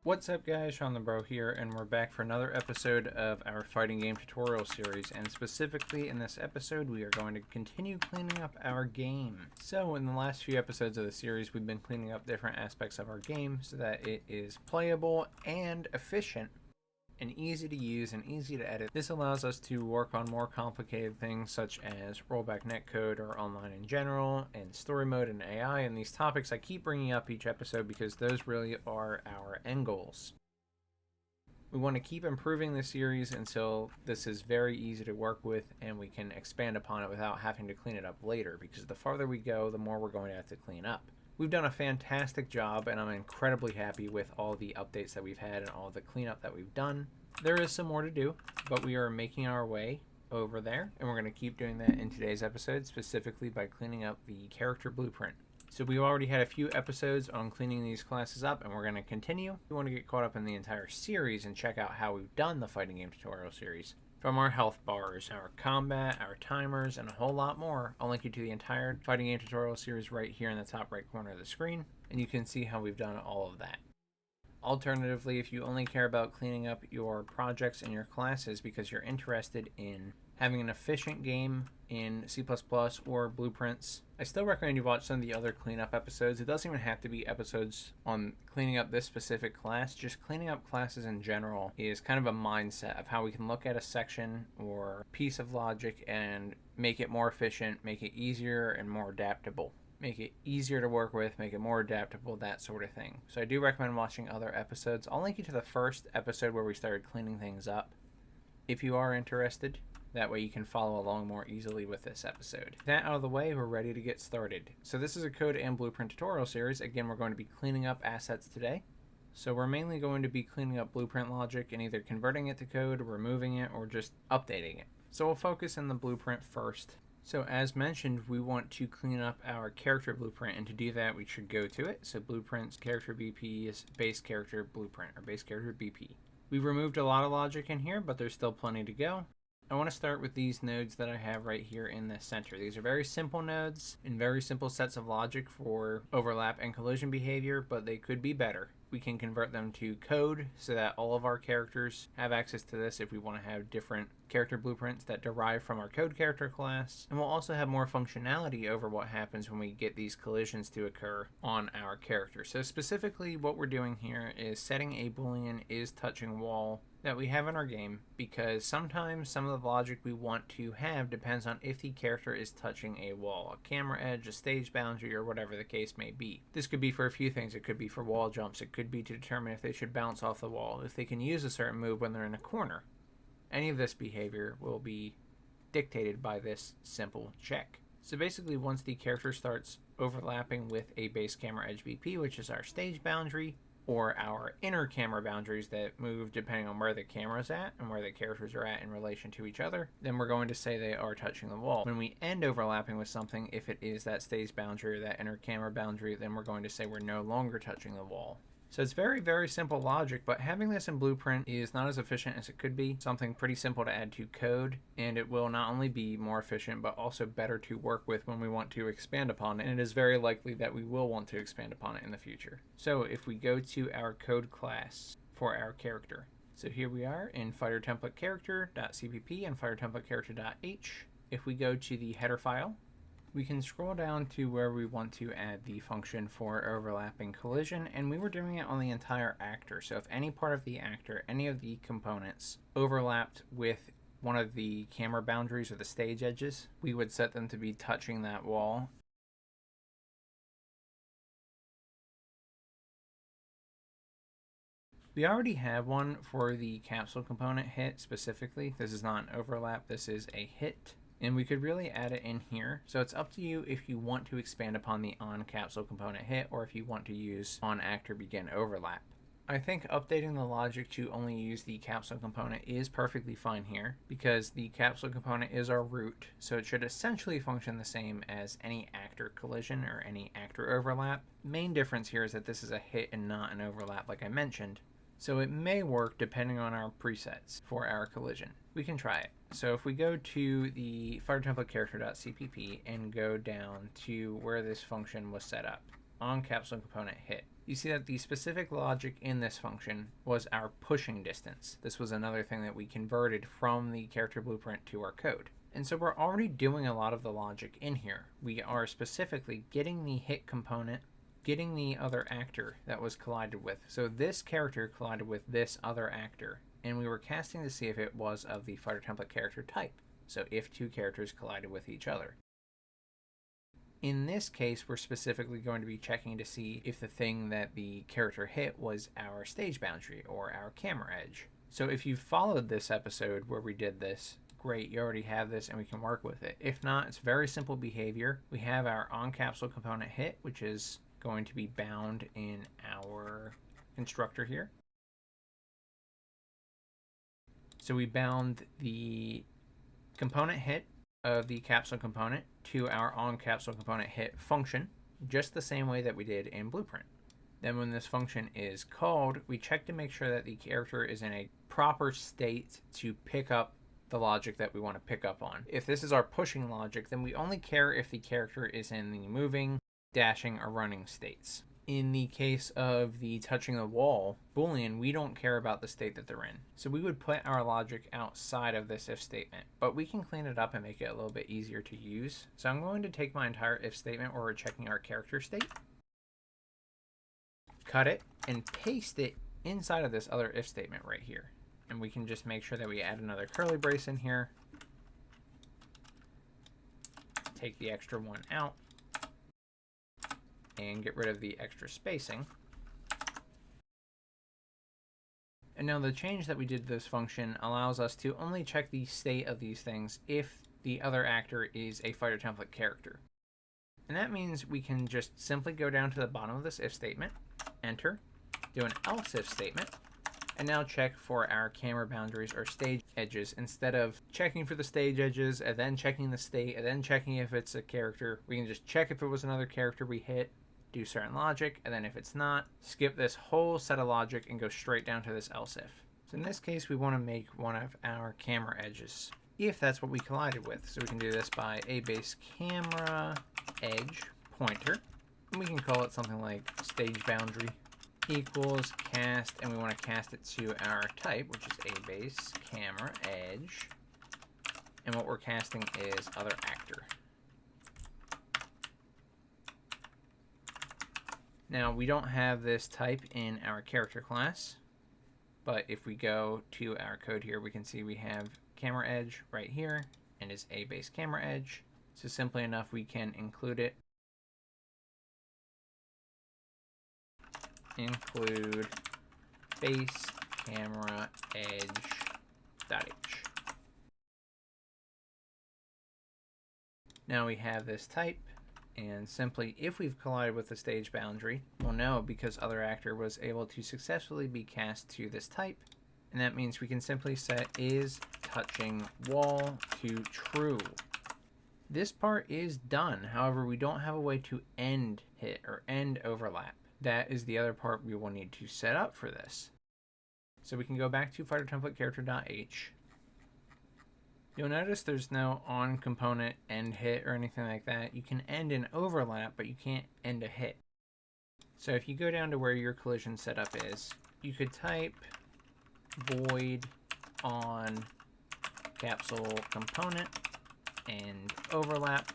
What's up guys, Shawnthebro here, and we're back for another episode of our fighting game tutorial series, and specifically in this episode we are going to continue cleaning up our game. So in the last few episodes of the series we've been cleaning up different aspects of our game so that it is playable and efficient and easy to use and easy to edit. This allows us to work on more complicated things such as rollback netcode or online in general, and story mode and AI, and these topics I keep bringing up each episode because those really are our end goals. We want to keep improving the series until this is very easy to work with and we can expand upon it without having to clean it up later, because the farther we go the more we're going to have to clean up. We've done a fantastic job, and I'm incredibly happy with all the updates that we've had and all the cleanup that we've done. There is some more to do, but we are making our way over there, and we're going to keep doing that in today's episode, specifically by cleaning up the character blueprint. So we've already had a few episodes on cleaning these classes up, and we're going to continue. If you want to get caught up in the entire series and check out how we've done the fighting game tutorial series, from our health bars, our combat, our timers, and a whole lot more, I'll link you to the entire fighting game tutorial series right here in the top right corner of the screen, and you can see how we've done all of that. Alternatively, if you only care about cleaning up your projects and your classes because you're interested in having an efficient game in C++ or blueprints, I still recommend you watch some of the other cleanup episodes. It doesn't even have to be episodes on cleaning up this specific class. Just cleaning up classes in general is kind of a mindset of how we can look at a section or piece of logic and make it more efficient, make it easier and more adaptable. Make it easier to work with, make it more adaptable, that sort of thing. So I do recommend watching other episodes. I'll link you to the first episode where we started cleaning things up if you are interested. That way you can follow along more easily with this episode. With that out of the way, we're ready to get started. So this is a code and blueprint tutorial series. Again, we're going to be cleaning up assets today. So we're mainly going to be cleaning up blueprint logic and either converting it to code, removing it, or just updating it. So we'll focus on the blueprint first. So as mentioned, we want to clean up our character blueprint, and to do that we should go to it. So blueprints, character BP is base character blueprint, or base character BP. We've removed a lot of logic in here, but there's still plenty to go. I want to start with these nodes that I have right here in the center. These are very simple nodes and very simple sets of logic for overlap and collision behavior, but they could be better. We can convert them to code so that all of our characters have access to this if we want to have different character blueprints that derive from our code character class. And we'll also have more functionality over what happens when we get these collisions to occur on our character. So specifically what we're doing here is setting a boolean is touching wall that we have in our game, because sometimes some of the logic we want to have depends on if the character is touching a wall, a camera edge, a stage boundary, or whatever the case may be. This could be for a few things. It could be for wall jumps. It could be to determine if they should bounce off the wall, if they can use a certain move when they're in a corner. Any of this behavior will be dictated by this simple check. So basically, once the character starts overlapping with a base camera edge BP, which is our stage boundary, or our inner camera boundaries that move depending on where the camera's at and where the characters are at in relation to each other, then we're going to say they are touching the wall. When we end overlapping with something, if it is that stage boundary or that inner camera boundary, then we're going to say we're no longer touching the wall. So it's very, very simple logic, but having this in Blueprint is not as efficient as it could be. Something pretty simple to add to code, and it will not only be more efficient, but also better to work with when we want to expand upon it, and it is very likely that we will want to expand upon it in the future. So if we go to our code class for our character, so here we are in fighterTemplateCharacter.cpp and fighterTemplateCharacter.h. If we go to the header file, we can scroll down to where we want to add the function for overlapping collision, and we were doing it on the entire actor. So if any part of the actor, any of the components overlapped with one of the camera boundaries or the stage edges, we would set them to be touching that wall. We already have one for the capsule component hit specifically. This is not an overlap, this is a hit. And we could really add it in here. So it's up to you if you want to expand upon the on capsule component hit or if you want to use on actor begin overlap. I think updating the logic to only use the capsule component is perfectly fine here, because the capsule component is our root, so it should essentially function the same as any actor collision or any actor overlap. Main difference here is that this is a hit and not an overlap like I mentioned. So it may work depending on our presets for our collision. We can try it. So if we go to the fighterTemplateCharacter.cpp and go down to where this function was set up, on capsule component hit, you see that the specific logic in this function was our pushing distance. This was another thing that we converted from the character blueprint to our code. And so we're already doing a lot of the logic in here. We are specifically getting the hit component, getting the other actor that was collided with. So this character collided with this other actor, and we were casting to see if it was of the fighter template character type. So if two characters collided with each other. In this case, we're specifically going to be checking to see if the thing that the character hit was our stage boundary or our camera edge. So if you followed this episode where we did this, great, you already have this and we can work with it. If not, it's very simple behavior. We have our on-capsule component hit, which is going to be bound in our constructor here. So we bound the component hit of the capsule component to our on-capsule component hit function, just the same way that we did in Blueprint. Then when this function is called, we check to make sure that the character is in a proper state to pick up the logic that we want to pick up on. If this is our pushing logic, then we only care if the character is in the moving, dashing, or running states. In the case of the touching the wall Boolean, we don't care about the state that they're in. So we would put our logic outside of this if statement, but we can clean it up and make it a little bit easier to use. So I'm going to take my entire if statement where we're checking our character state, cut it, and paste it inside of this other if statement right here. And we can just make sure that we add another curly brace in here. Take the extra one out. And get rid of the extra spacing. And now the change that we did to this function allows us to only check the state of these things if the other actor is a fighter template character. And that means we can just simply go down to the bottom of this if statement, enter, do an else if statement, and now check for our camera boundaries or stage edges. Instead of checking for the stage edges and then checking the state and then checking if it's a character, we can just check if it was another character we hit, do certain logic, and then if it's not, skip this whole set of logic and go straight down to this else if. So in this case, we want to make one of our camera edges, if that's what we collided with. So we can do this by a base camera edge pointer, and we can call it something like stage boundary equals cast, and we want to cast it to our type, which is a base camera edge, and what we're casting is other actor. Now we don't have this type in our character class, but if we go to our code here, we can see we have camera edge right here and is a base camera edge. So simply enough, we can include it. Include base camera edge.h. Now we have this type, and simply if we've collided with the stage boundary, we'll know because other actor was able to successfully be cast to this type, and that means we can simply set is touching wall to true. This part is done. However, we don't have a way to end hit or end overlap. That is the other part we will need to set up for this. So we can go back to fighter template character.h. You'll notice there's no on component end hit or anything like that. You can end an overlap, but you can't end a hit. So if you go down to where your collision setup is, you could type void on capsule component and overlap.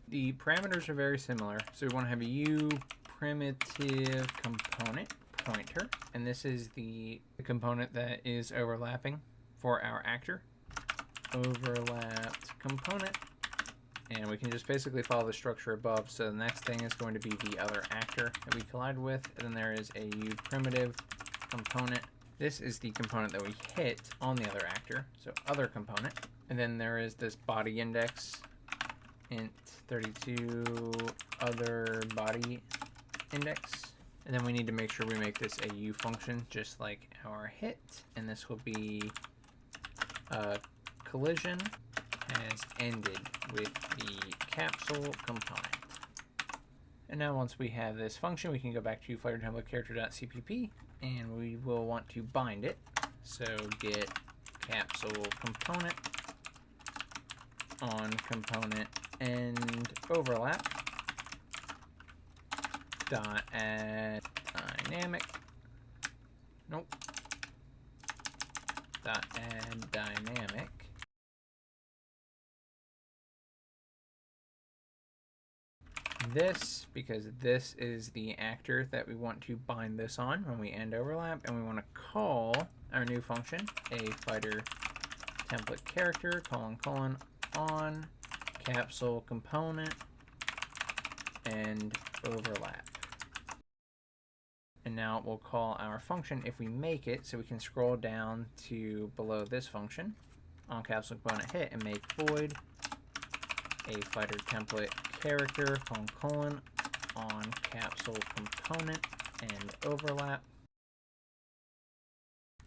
The parameters are very similar. So we want to have a u primitive component pointer, and this is the component that is overlapping for our actor. Overlapped component, and we can just basically follow the structure above. So the next thing is going to be the other actor that we collide with, and then there is a u primitive component. This is the component that we hit on the other actor, so other component. And then there is this body index, int 32 other body index. And then we need to make sure we make this a u function just like our hit, and this will be collision has ended with the capsule component. And now once we have this function, we can go back to fighter template character.cpp, and we will want to bind it. So get capsule component on component end overlap, dot add dynamic. Nope. Dot add dynamic. This, because this is the actor that we want to bind this on when we end overlap, and we want to call our new function a fighter template character on capsule component and overlap. And now we'll call our function if we make it, so we can scroll down to below this function on capsule component hit and make void a fighter template character on capsule component and overlap.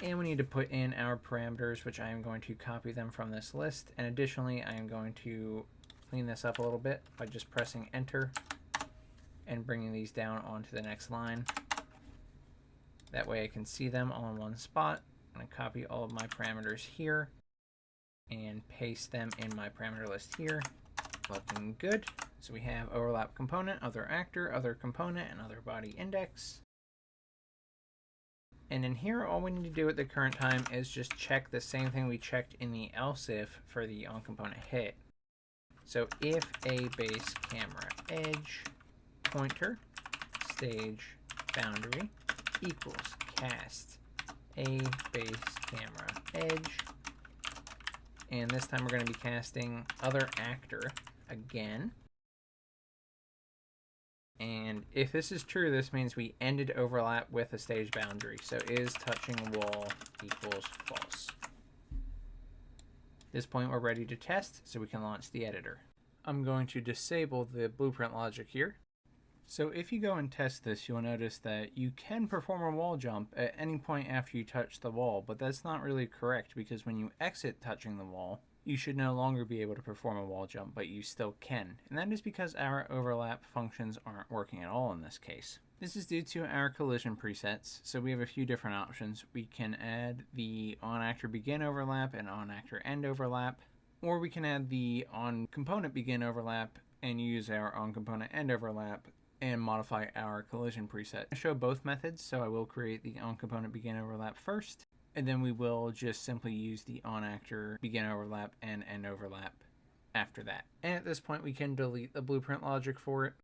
And we need to put in our parameters, which I am going to copy them from this list. And additionally, I am going to clean this up a little bit by just pressing enter and bringing these down onto the next line. That way I can see them all in one spot. I'm going to copy all of my parameters here and paste them in my parameter list here. Looking good. So we have overlap component, other actor, other component, and other body index. And in here, all we need to do at the current time is just check the same thing we checked in the else if for the on component hit. So if a base camera edge pointer stage boundary equals cast a base camera edge, and this time we're going to be casting other actor again. And if this is true, this means we ended overlap with a stage boundary. So is touching wall equals false. At this point, we're ready to test, so we can launch the editor. I'm going to disable the blueprint logic here. So if you go and test this, you'll notice that you can perform a wall jump at any point after you touch the wall, but that's not really correct, because when you exit touching the wall, you should no longer be able to perform a wall jump, but you still can. And that is because our overlap functions aren't working at all in this case. This is due to our collision presets, so we have a few different options. We can add the on actor begin overlap and on actor end overlap, or we can add the on component begin overlap and use our on component end overlap and modify our collision preset. I show both methods, so I will create the on component begin overlap first, and then we will just simply use the on actor begin overlap and end overlap after that. And at this point, we can delete the blueprint logic for it.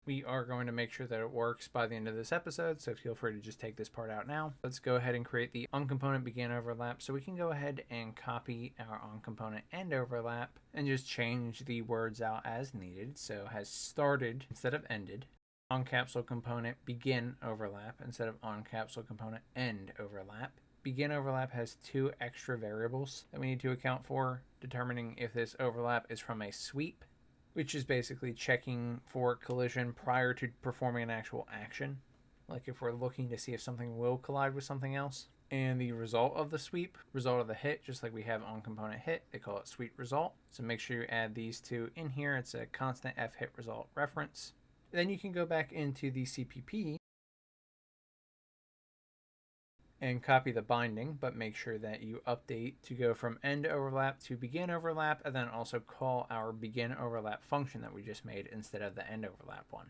We are going to make sure that it works by the end of this episode, so feel free to just take this part out now. Let's go ahead and create the on component begin overlap, so we can go ahead and copy our on component end overlap and just change the words out as needed. So has started instead of ended. On capsule component begin overlap instead of on capsule component end overlap. Begin overlap has two extra variables that we need to account for, determining if this overlap is from a sweep, which is basically checking for collision prior to performing an actual action, like if we're looking to see if something will collide with something else, and the result of the sweep, result of the hit, just like we have on component hit, they call it sweep result. So make sure you add these two in here. It's a constant f hit result reference. Then you can go back into the CPP and copy the binding, but make sure that you update to go from end overlap to begin overlap, and then also call our begin overlap function that we just made instead of the end overlap one.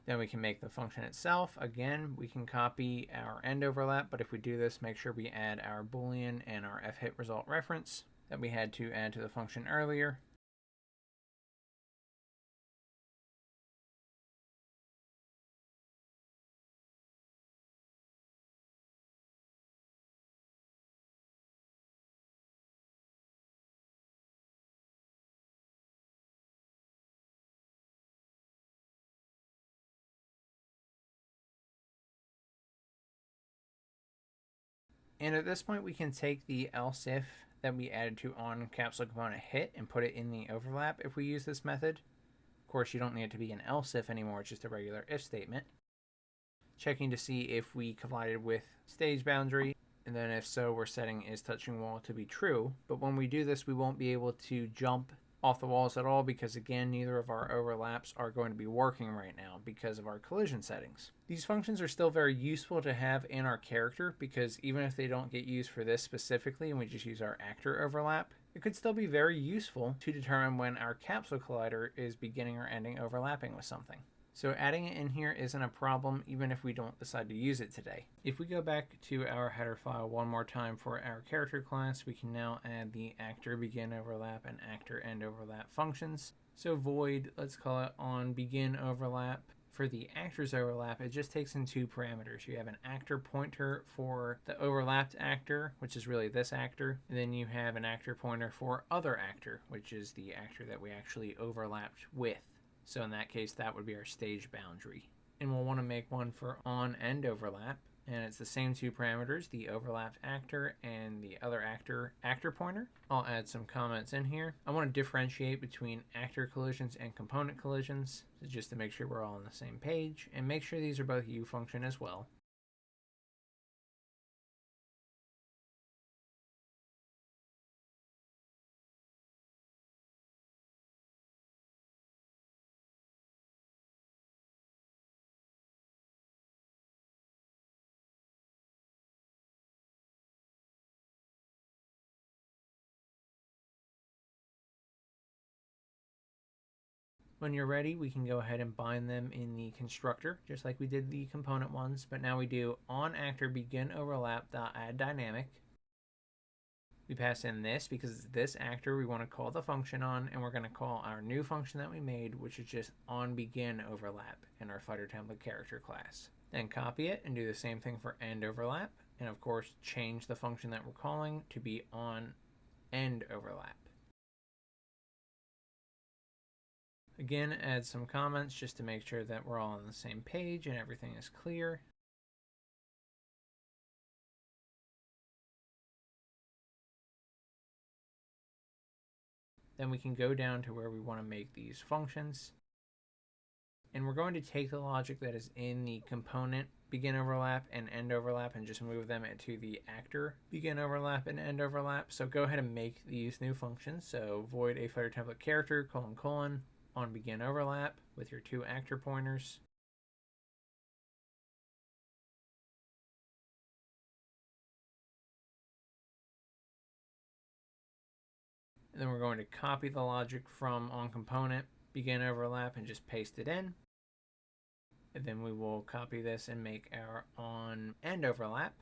Then we can make the function itself. Again, we can copy our end overlap, but if we do this, make sure we add our boolean and our f hit result reference that we had to add to the function earlier. And at this point, we can take the else if that we added to on capsule component hit and put it in the overlap if we use this method. Of course, you don't need it to be an else if anymore, it's just a regular if statement. Checking to see if we collided with stage boundary, and then if so, we're setting is touching wall to be true. But when we do this, we won't be able to jump off the walls at all, because again, neither of our overlaps are going to be working right now because of our collision settings. These functions are still very useful to have in our character, because even if they don't get used for this specifically and we just use our actor overlap, it could still be very useful to determine when our capsule collider is beginning or ending overlapping with something. So adding it in here isn't a problem, even if we don't decide to use it today. If we go back to our header file one more time for our character class, we can now add the actor begin overlap and actor end overlap functions. So void, let's call it on begin overlap. For the actors overlap, it just takes in two parameters. You have an actor pointer for the overlapped actor, which is really this actor, and then you have an actor pointer for other actor, which is the actor that we actually overlapped with. So in that case, that would be our stage boundary. And we'll want to make one for on-end overlap. And it's the same two parameters, the overlapped actor and the other actor pointer. I'll add some comments in here. I want to differentiate between actor collisions and component collisions, just to make sure we're all on the same page, and make sure these are both U function as well. When you're ready, we can go ahead and bind them in the constructor, just like we did the component ones, but now we do on actor begin overlap add dynamic. We pass in this because it's this actor we want to call the function on, and we're going to call our new function that we made, which is just on begin overlap in our fighter template character class. Then copy it and do the same thing for end overlap, and of course change the function that we're calling to be on end overlap. Again, add some comments just to make sure that we're all on the same page and everything is clear. Then we can go down to where we want to make these functions. And we're going to take the logic that is in the component begin overlap and end overlap and just move them into the actor begin overlap and end overlap. So go ahead and make these new functions. So void a fighter template character : on begin overlap with your two actor pointers. And then we're going to copy the logic from on component begin overlap and just paste it in. And then we will copy this and make our on end overlap.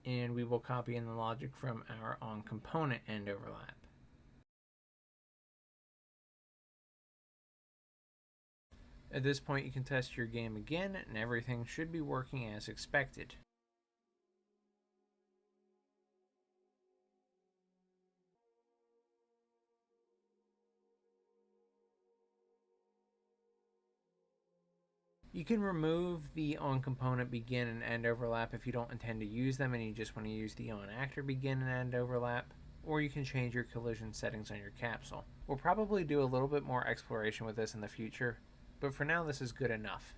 And we will copy in the logic from our on component end overlap. At this point, you can test your game again, and everything should be working as expected. You can remove the on component begin and end overlap if you don't intend to use them and you just want to use the on actor begin and end overlap, or you can change your collision settings on your capsule. We'll probably do a little bit more exploration with this in the future, but for now this is good enough.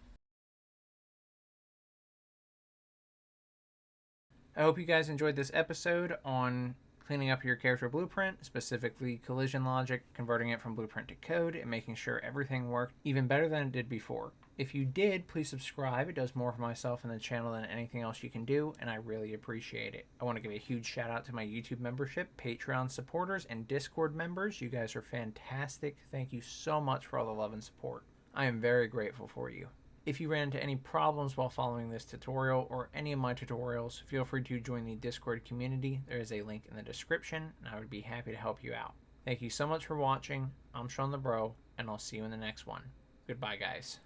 I hope you guys enjoyed this episode on cleaning up your character blueprint, specifically collision logic, converting it from blueprint to code, and making sure everything worked even better than it did before. If you did, please subscribe. It does more for myself and the channel than anything else you can do, and I really appreciate it. I want to give a huge shout out to my YouTube membership, Patreon supporters, and Discord members. You guys are fantastic. Thank you so much for all the love and support. I am very grateful for you. If you ran into any problems while following this tutorial or any of my tutorials, feel free to join the Discord community. There is a link in the description, and I would be happy to help you out. Thank you so much for watching. I'm Shawnthebro, and I'll see you in the next one. Goodbye, guys.